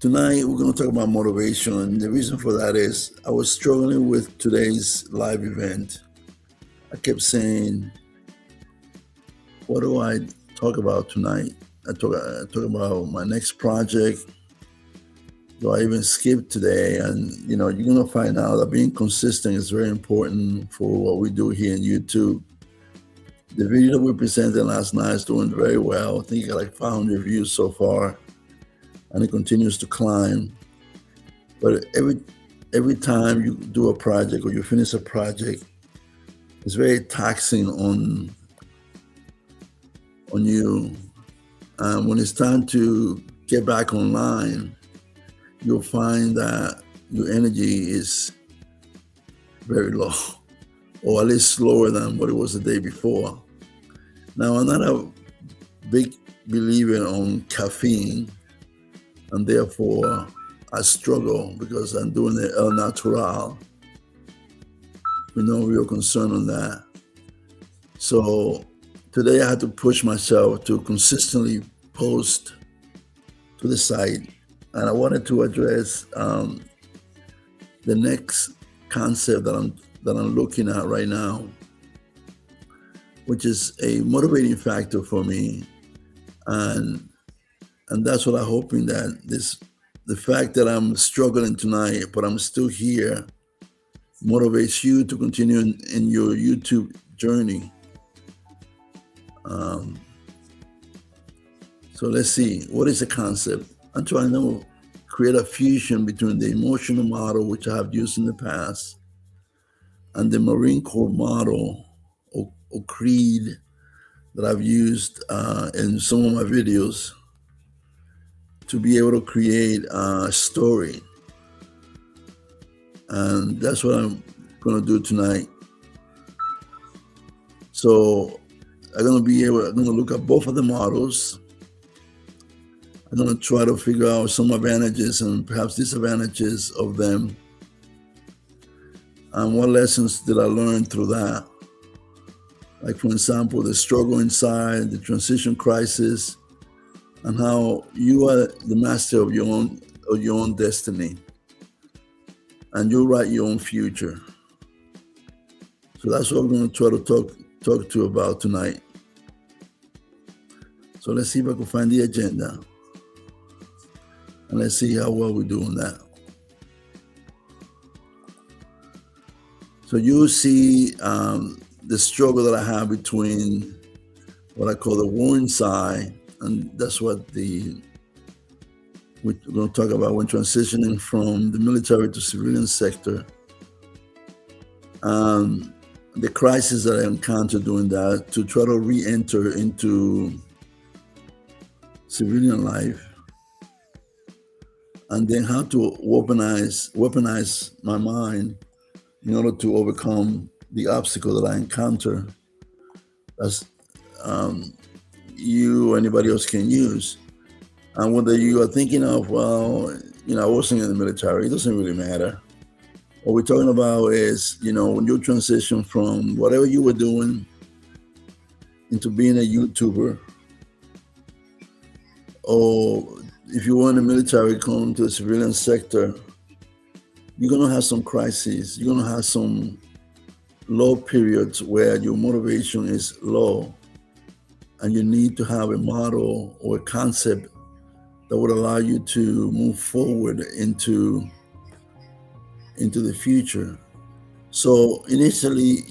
Tonight, we're going to talk about motivation, and the reason for that is I was struggling with today's live event. I kept saying, what do I talk about tonight? I talk about my next project. Do I even skip today? And, you're going to find out that being consistent is very important for what we do here on YouTube. The video that we presented last night is doing very well. I think I got like 500 views so far, and it continues to climb. But every time you do a project or you finish a project, it's very taxing on you. And when it's time to get back online, you'll find that your energy is very low, or at least slower than what it was the day before. Now, I'm not a big believer on caffeine, and therefore I struggle because I'm doing the El Natural with no real concern on that. So today I had to push myself to consistently post to the site, and I wanted to address the next concept that I'm looking at right now, which is a motivating factor for me, and that's what I'm hoping that the fact that I'm struggling tonight, but I'm still here, motivates you to continue in your YouTube journey. So let's see, what is the concept? I'm trying to create a fusion between the emotional model, which I have used in the past, and the Marine Corps model or creed that I've used in some of my videos to be able to create a story. And that's what I'm going to do tonight. So I'm going to look at both of the models. I'm going to try to figure out some advantages and perhaps disadvantages of them, and what lessons did I learn through that. Like, for example, the struggle inside, the transition crisis, and how you are the master of your own destiny, and you write your own future. So that's what I'm going to try to talk to you about tonight. So let's see if I can find the agenda, and let's see how well we do on that. So you see the struggle that I have between what I call the war inside, and that's what we're going to talk about when transitioning from the military to civilian sector. The crisis that I encountered doing that, to try to re-enter into civilian life, and then how to weaponize my mind in order to overcome the obstacle that I encounter, as you or anybody else can use. And whether you are thinking of, well, I wasn't in the military, it doesn't really matter. What we're talking about is, when you transition from whatever you were doing into being a YouTuber, or if you were in the military going to the civilian sector, you're going to have some crises. You're going to have some low periods where your motivation is low, and you need to have a model or a concept that would allow you to move forward into the future. So initially,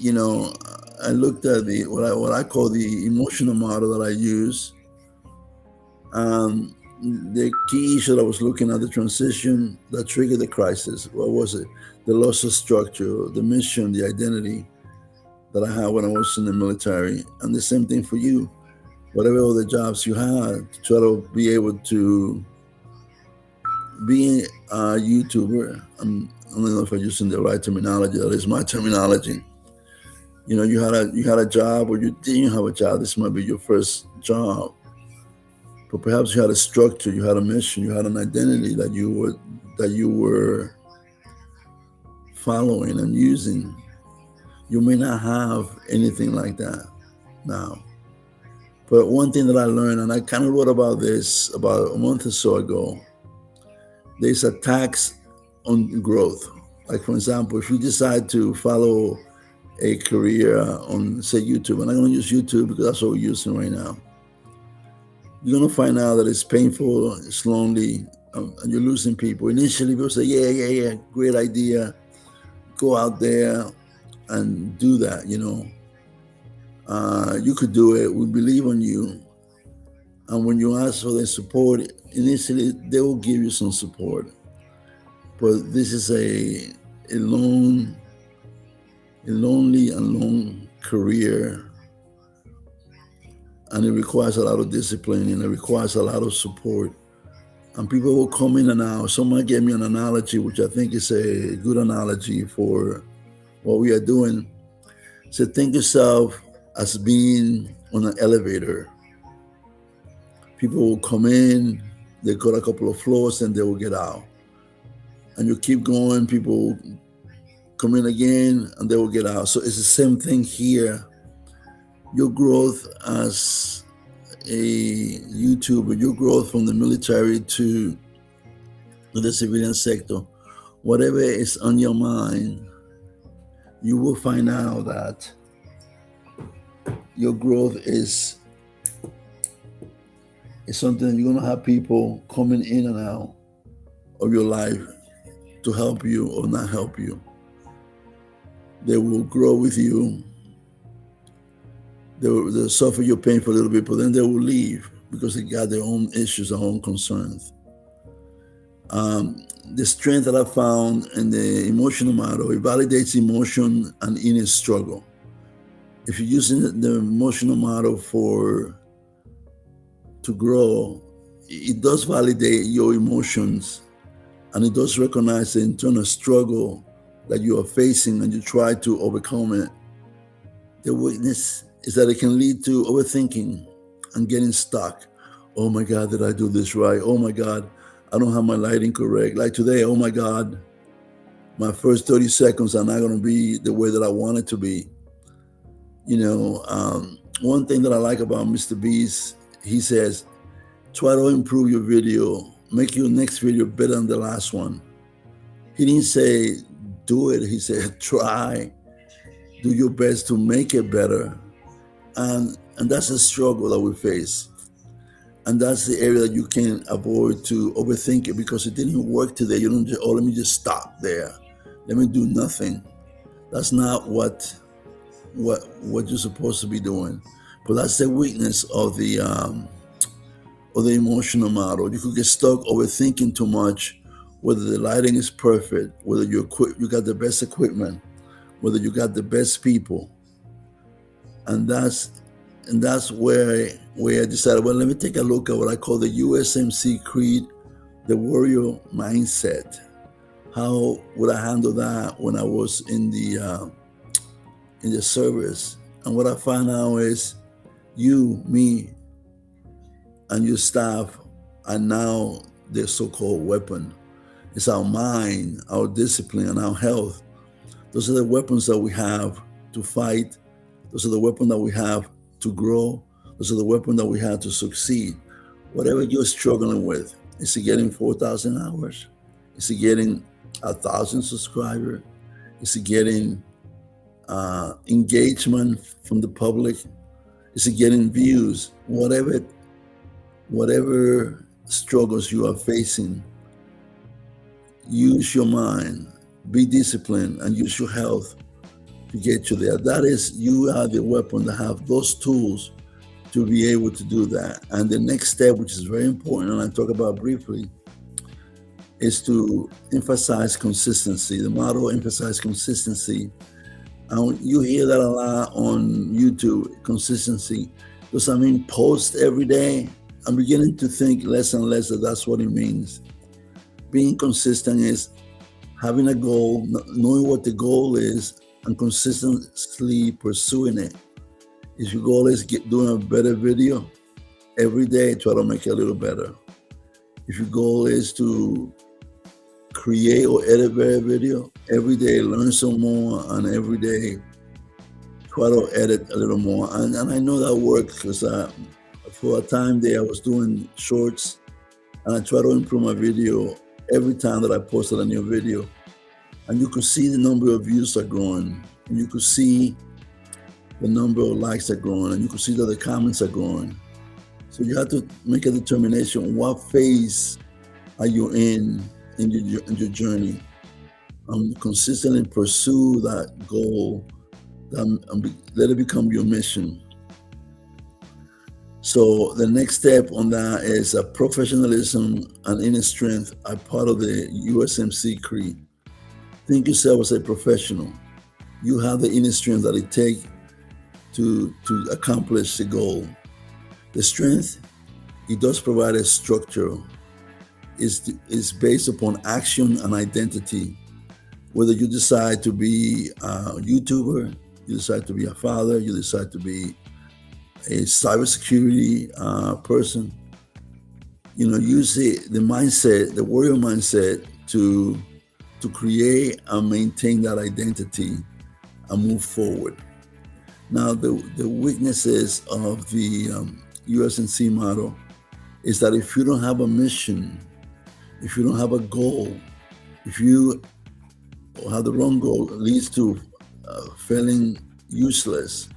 I looked at what I call the emotional model that I use. The key issue that I was looking at, the transition that triggered the crisis. What was it? The loss of structure, the mission, the identity that I had when I was in the military. And the same thing for you. Whatever other jobs you had, to try to be able to be a YouTuber. I don't know if I'm using the right terminology. That is my terminology. You had a job, or you didn't have a job. This might be your first job. But perhaps you had a structure, you had a mission, you had an identity that you were following and using. You may not have anything like that now. But one thing that I learned, and I kind of wrote about this about a month or so ago, there's a tax on growth. Like for example, if you decide to follow a career on, say, YouTube, and I'm going to use YouTube because that's what we're using right now, you're going to find out that it's painful, it's lonely, and you're losing people. Initially, people say, yeah, great idea. Go out there and do that, you could do it. We believe on you. And when you ask for their support, initially, they will give you some support. But this is a lonely and long career, and it requires a lot of discipline, and it requires a lot of support. And people will come in and out. Someone gave me an analogy, which I think is a good analogy for what we are doing. So think yourself as being on an elevator. People will come in, they got a couple of floors, and they will get out. And you keep going, people will come in again, and they will get out. So it's the same thing here. Your growth as a YouTuber, your growth from the military to the civilian sector, whatever is on your mind, you will find out that your growth is something you're going to have people coming in and out of your life to help you or not help you. They will grow with you. They'll suffer your pain for a little bit, but then they will leave because they got their own issues, their own concerns. The strength that I found in the emotional model, it validates emotion and inner struggle. If you're using the emotional model to grow, it does validate your emotions, and it does recognize the internal struggle that you are facing, and you try to overcome it. The weakness is that it can lead to overthinking and getting stuck. Oh my God, did I do this right? Oh my God, I don't have my lighting correct. Like today, oh my God, my first 30 seconds are not going to be the way that I want it to be. One thing that I like about Mr. Beast, he says, try to improve your video, make your next video better than the last one. He didn't say do it, he said try, do your best to make it better. And that's a struggle that we face. And that's the area that you can avoid to overthink it, because it didn't work today. You don't just, let me just stop there. Let me do nothing. That's not what you're supposed to be doing. But that's the weakness of the emotional model. You could get stuck overthinking too much, whether the lighting is perfect, whether you got the best equipment, whether you got the best people. And that's where I decided, well, let me take a look at what I call the USMC Creed, the warrior mindset. How would I handle that when I was in the service? And what I found out is you, me, and your staff are now the so-called weapon. It's our mind, our discipline, and our health. Those are the weapons that we have to fight. Those are the weapons that we have to grow. Those are the weapons that we have to succeed. Whatever you're struggling with, is it getting 4,000 hours? Is it getting 1,000 subscribers? Is it getting engagement from the public? Is it getting views? Whatever struggles you are facing, use your mind, be disciplined, and use your health to get you there. That is, you are the weapon that have those tools to be able to do that. And the next step, which is very important, and I talk about briefly, is to emphasize consistency. The model emphasizes consistency. And you hear that a lot on YouTube, consistency. Does that mean post every day? I'm beginning to think less and less that that's what it means. Being consistent is having a goal, knowing what the goal is, and consistently pursuing it. If your goal is doing a better video, every day try to make it a little better. If your goal is to create or edit better video, every day learn some more, and every day try to edit a little more. And I know that works, because for a time there I was doing shorts, and I try to improve my video every time that I posted a new video. And you could see the number of views are growing, and you could see the number of likes are growing, and you could see that the comments are growing. So you have to make a determination, what phase are you in your journey? Consistently pursue that goal, let it become your mission. So the next step on that is professionalism and inner strength are part of the USMC creed. Think yourself as a professional. You have the inner strength that it takes to accomplish the goal. The strength, it does provide a structure. Is based upon action and identity. Whether you decide to be a YouTuber, you decide to be a father, you decide to be a cybersecurity person, use the mindset, the warrior mindset to create and maintain that identity and move forward. Now, the weaknesses of the USNC model is that if you don't have a mission, if you don't have a goal, if you have the wrong goal, it leads to feeling useless,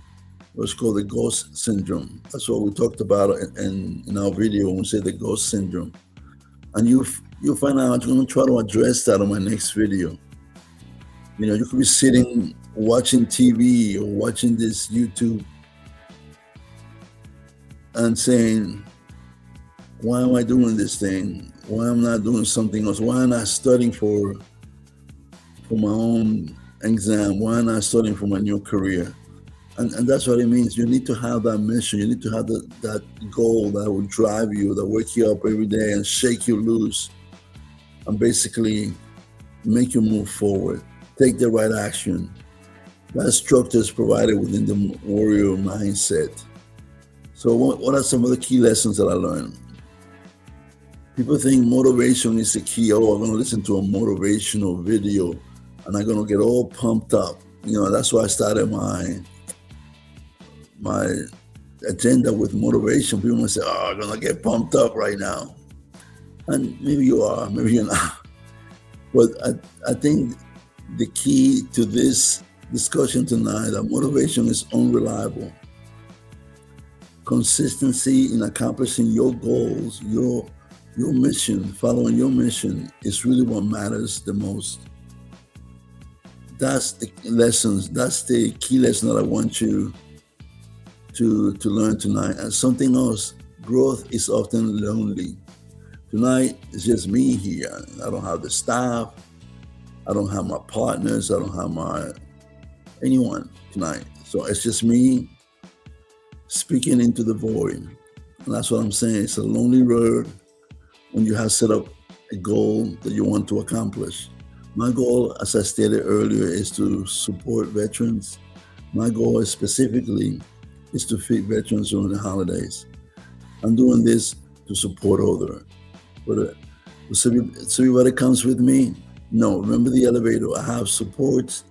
what's called the ghost syndrome. That's what we talked about in our video when we say the ghost syndrome. And you'll find out, I'm going to try to address that on my next video. You could be sitting watching TV or watching this YouTube and saying, why am I doing this thing? Why am I not doing something else? Why am I not studying for my own exam? Why am I not studying for my new career? And that's what it means. You need to have that mission. You need to have that goal that will drive you, that wake you up every day and shake you loose and basically make you move forward. Take the right action. That structure is provided within the warrior mindset. So what are some of the key lessons that I learned? People think motivation is the key. Oh, I'm going to listen to a motivational video and I'm going to get all pumped up. That's why I started my agenda with motivation. People might say, oh, I'm going to get pumped up right now. And maybe you are, maybe you're not. But I think the key to this discussion tonight, that motivation is unreliable. Consistency in accomplishing your goals, your mission, following your mission is really what matters the most. That's the lessons, that's the key lesson that I want you to learn tonight. And something else, growth is often lonely. Tonight, it's just me here. I don't have the staff. I don't have my partners. I don't have anyone tonight. So it's just me speaking into the void. And that's what I'm saying. It's a lonely road when you have set up a goal that you want to accomplish. My goal, as I stated earlier, is to support veterans. My goal is specifically to feed veterans during the holidays. I'm doing this to support others. But so everybody comes with me? No, remember the elevator. I have supports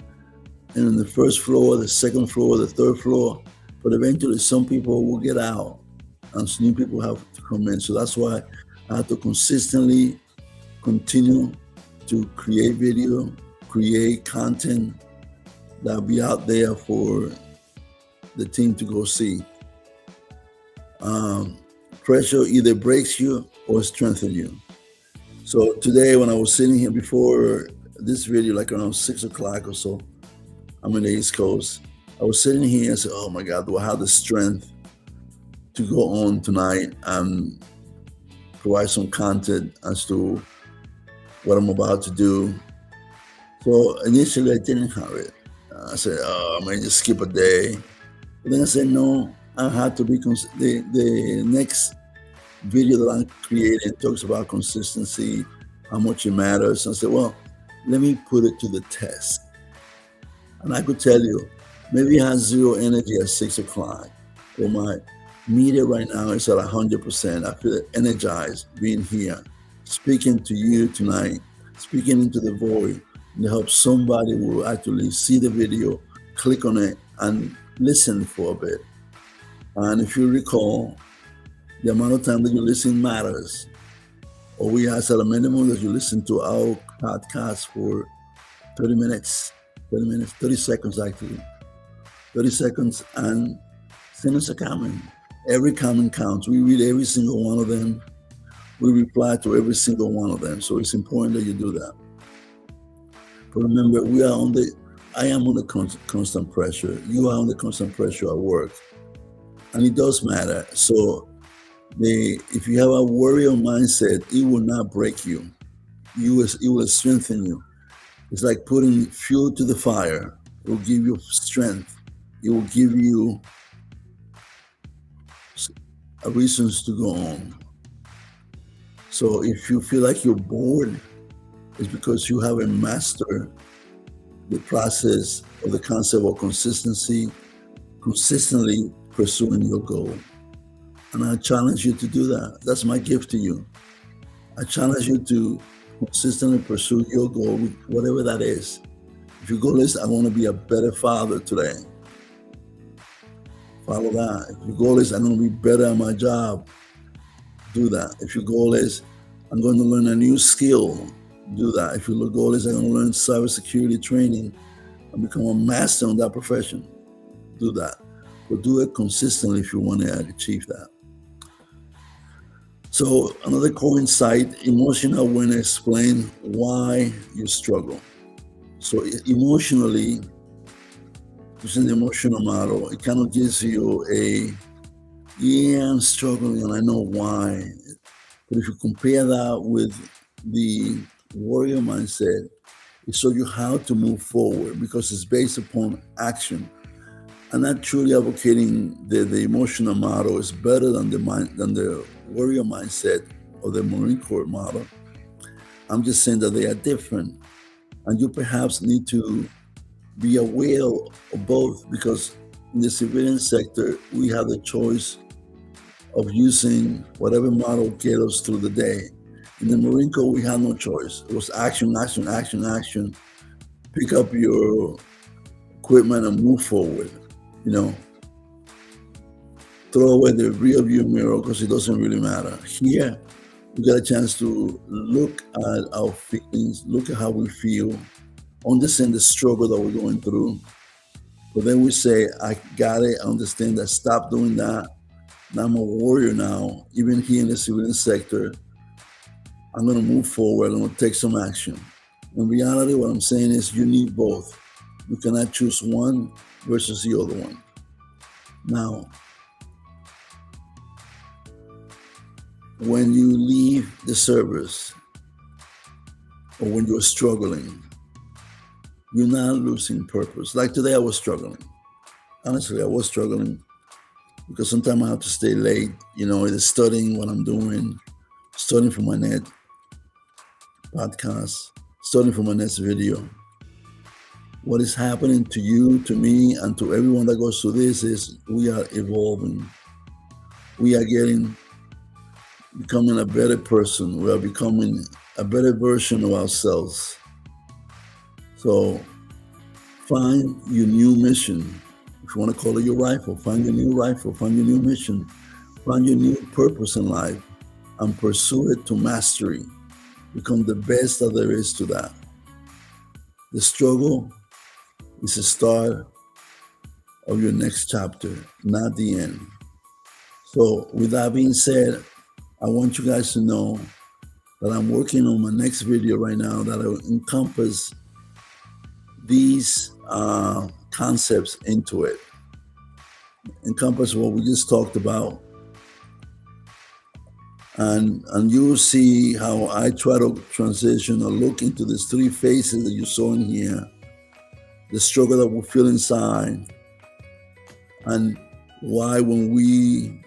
in the first floor, the second floor, the third floor. But eventually some people will get out and some new people have to come in. So that's why I have to consistently continue to create video, create content that'll be out there for the team to go see. Pressure either breaks you or strengthens you. So today when I was sitting here before this video, like around 6 o'clock or so, I'm in the East Coast. I was sitting here and said, oh my God, do I have the strength to go on tonight and provide some content as to what I'm about to do? So initially I didn't have it. I said, oh, I might just skip a day. But then I said, no, I had to be, the next video that I'm creating talks about consistency, how much it matters. And I said, well, let me put it to the test. And I could tell you, maybe I have zero energy at 6 o'clock. But my media right now is at 100%. I feel energized being here, speaking to you tonight, speaking into the void, to help somebody who will actually see the video, click on it, and listen for a bit. And if you recall, the amount of time that you listen matters. or we ask at a minimum that you listen to our podcast for 30 minutes, 30 seconds actually, 30 seconds, and send us a comment. Every comment counts. We read every single one of them. We reply to every single one of them. So it's important that you do that. But remember, I am under constant pressure. You are under constant pressure at work. And it does matter. So if you have a warrior mindset, it will not break you. It will strengthen you. It's like putting fuel to the fire. It will give you strength. It will give you reasons to go on. So if you feel like you're bored, it's because you haven't mastered the process or the concept of consistently pursuing your goal. And I challenge you to do that. That's my gift to you. I challenge you to consistently pursue your goal, whatever that is. If your goal is, I want to be a better father today, follow that. If your goal is, I'm going to be better at my job, do that. If your goal is, I'm going to learn a new skill, do that. If your goal is, I'm going to learn cybersecurity training and become a master in that profession, do that. But do it consistently if you want to achieve that. So another core insight, emotional awareness explains why you struggle. So emotionally, using the emotional model, it kind of gives you I'm struggling and I know why. But if you compare that with the warrior mindset, it shows you how to move forward because it's based upon action. I'm not truly advocating that the emotional model is better than the warrior mindset or the Marine Corps model. I'm just saying that they are different. And you perhaps need to be aware of both because in the civilian sector, we have the choice of using whatever model gets us through the day. In the Marine Corps, we had no choice. It was action, action, action, action. Pick up your equipment and move forward. Throw away the rear view mirror because it doesn't really matter. Here, we get a chance to look at our feelings, look at how we feel, understand the struggle that we're going through. But then we say, I got it, I understand that, stop doing that. Now I'm a warrior now, even here in the civilian sector. I'm going to move forward, I'm going to take some action. In reality, what I'm saying is you need both. You cannot choose one versus the other one. Now, when you leave the service or when you're struggling, you're not losing purpose. Like today, I was struggling. Honestly, I was struggling because sometimes I have to stay late, either studying what I'm doing, studying for my next podcast, studying for my next video. What is happening to you, to me, and to everyone that goes through this is we are evolving. We are becoming a better person. We are becoming a better version of ourselves. So find your new mission. If you want to call it your rifle, find your new rifle, find your new mission, find your new purpose in life and pursue it to mastery. Become the best that there is to that. The struggle is the start of your next chapter, not the end. So with that being said, I want you guys to know that I'm working on my next video right now that will encompass these concepts into it. Encompass what we just talked about. And you'll see how I try to transition or look into these three phases that you saw in here. The struggle that we feel inside, and why when we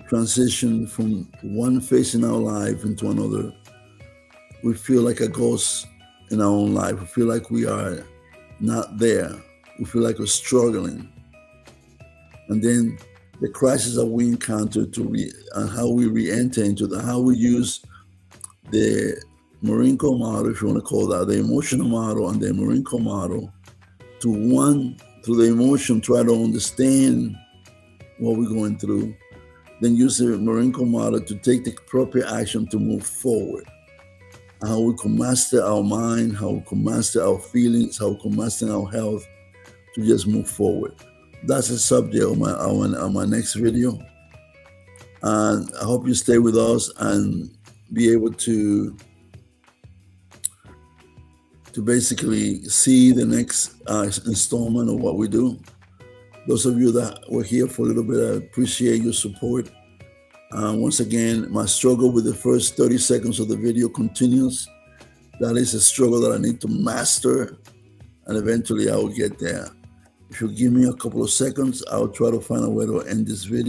transition from one phase in our life into another, we feel like a ghost in our own life. We feel like we are not there. We feel like we're struggling. And then the crisis that we encounter and how we re-enter into that, how we use the Marine Corps model, if you want to call that, the emotional model and the Marine Corps model, through the emotion, try to understand what we're going through, then use the Marine Corps model to take the appropriate action to move forward. how we can master our mind, how we can master our feelings, how we can master our health to just move forward. That's the subject of my next video. And I hope you stay with us and be able to basically see the next installment of what we do. Those of you that were here for a little bit, I appreciate your support. Once again, my struggle with the first 30 seconds of the video continues. That is a struggle that I need to master, and eventually I will get there. If you give me a couple of seconds, I'll try to find a way to end this video.